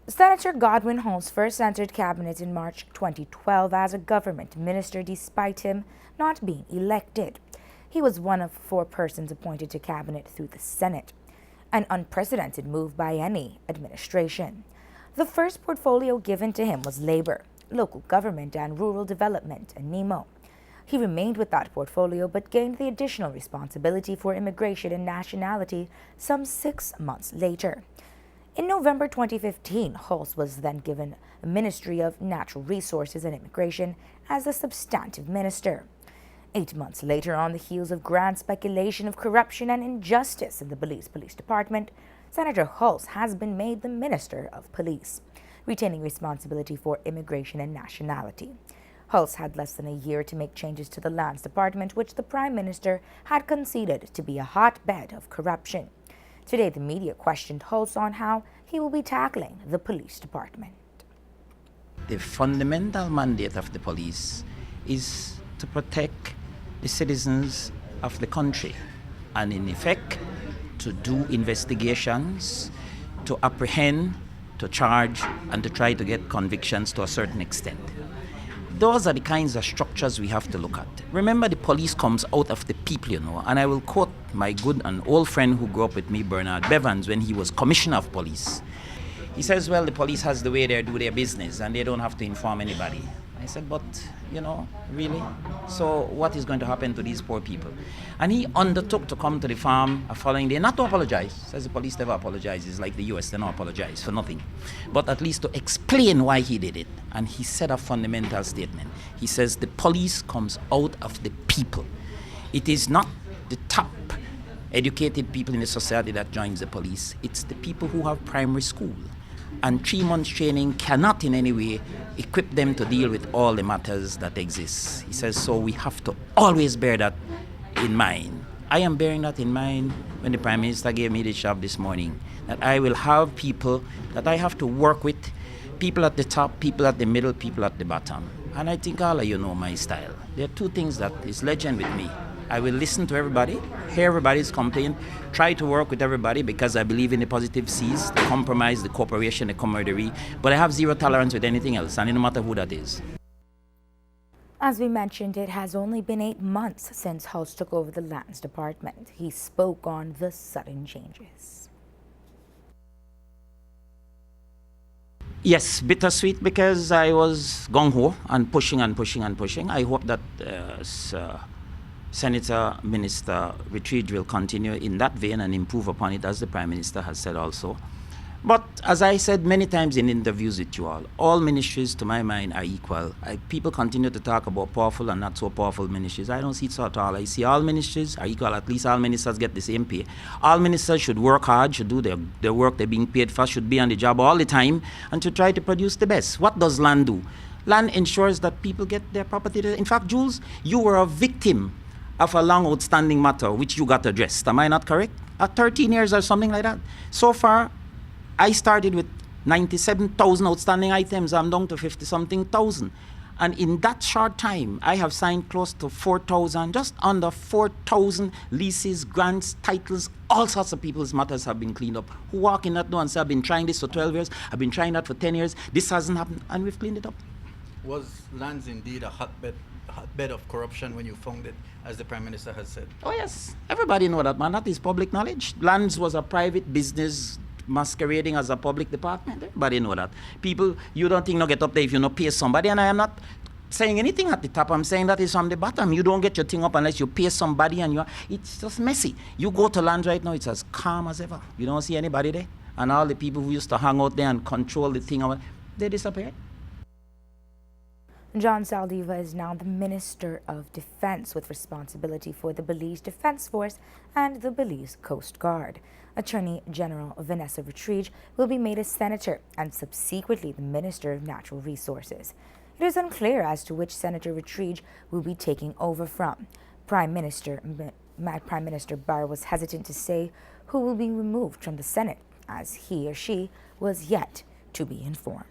Senator Godwin Holmes first entered cabinet in March 2012 as a government minister despite him not being elected. He was one of 4 persons appointed to cabinet through the Senate, an unprecedented move by any administration. The first portfolio given to him was labor, local government and rural development, and NEMO. He remained with that portfolio but gained the additional responsibility for immigration and nationality some 6 months later. In November 2015, Hulse was then given a Ministry of Natural Resources and Immigration as the substantive minister. 8 months later, on the heels of grand speculation of corruption and injustice in the Belize Police Department, Senator Hulse has been made the Minister of Police, retaining responsibility for immigration and nationality. Hulse had less than a year to make changes to the Lands Department, which the Prime Minister had conceded to be a hotbed of corruption. Today, the media questioned Hulse on how he will be tackling the police department. The fundamental mandate of the police is to protect the citizens of the country and, in effect, to do investigations, to apprehend, to charge, and to try to get convictions to a certain extent. Those are the kinds of structures we have to look at. Remember, the police comes out of the people, and I will quote my good and old friend who grew up with me, Bernard Bevans, when he was Commissioner of Police. He says, well, the police has the way they do their business and they don't have to inform anybody. I said, but, really? So what is going to happen to these poor people? And he undertook to come to the farm the following day, not to apologize. Says the police never apologizes, like the US, they don't apologize for nothing. But at least to explain why he did it. And he said a fundamental statement. He says, the police comes out of the people. It is not the top educated people in the society that joins the police. It's the people who have primary school. And 3 months training cannot in any way equip them to deal with all the matters that exist. He says, so we have to always bear that in mind. I am bearing that in mind when the Prime Minister gave me the job this morning, that I will have people that I have to work with, people at the top, people at the middle, people at the bottom. And I think all of you know my style. There are 2 things that is legend with me. I will listen to everybody, hear everybody's complaint, try to work with everybody because I believe in the positive C's, the compromise, the cooperation, the camaraderie, but I have 0 tolerance with anything else, and no matter who that is. As we mentioned, it has only been 8 months since Hulse took over the Lands Department. He spoke on the sudden changes. Yes, bittersweet because I was gung-ho and pushing and pushing and pushing. I hope that Senator Minister Richridge will continue in that vein and improve upon it, as the Prime Minister has said also. But as I said many times in interviews with you all ministries to my mind are equal. People continue to talk about powerful and not so powerful ministries. I don't see it so at all. I see all ministries are equal. At least all ministers get the same pay. All ministers should work hard, should do their work they're being paid for, should be on the job all the time, and to try to produce the best. What does land do? Land ensures that people get their property. In fact, Jules, you were a victim of a long outstanding matter which you got addressed. Am I not correct? 13 years or something like that. So far, I started with 97,000 outstanding items. I'm down to 50-something thousand. And in that short time, I have signed close to 4,000, just under 4,000 leases, grants, titles, all sorts of people's matters have been cleaned up. Who walk in that door and say, I've been trying this for 12 years, I've been trying that for 10 years, this hasn't happened, and we've cleaned it up. Was lands indeed a hotbed of corruption when you found it, as the Prime Minister has said? Oh yes, everybody know that, man. That is public knowledge. Lands was a private business masquerading as a public department. Everybody know that. People, you don't think no get up there if you no pay somebody, and I am not saying anything at the top. I'm saying that is from the bottom. You don't get your thing up unless you pay somebody, and it's just messy. You go to land right now, it's as calm as ever. You don't see anybody there. And all the people who used to hang out there and control the thing, they disappeared. John Saldiva is now the Minister of Defense with responsibility for the Belize Defense Force and the Belize Coast Guard. Attorney General Vanessa Richridge will be made a senator and subsequently the Minister of Natural Resources. It is unclear as to which Senator Richridge will be taking over from. Prime Minister Barr was hesitant to say who will be removed from the Senate, as he or she was yet to be informed.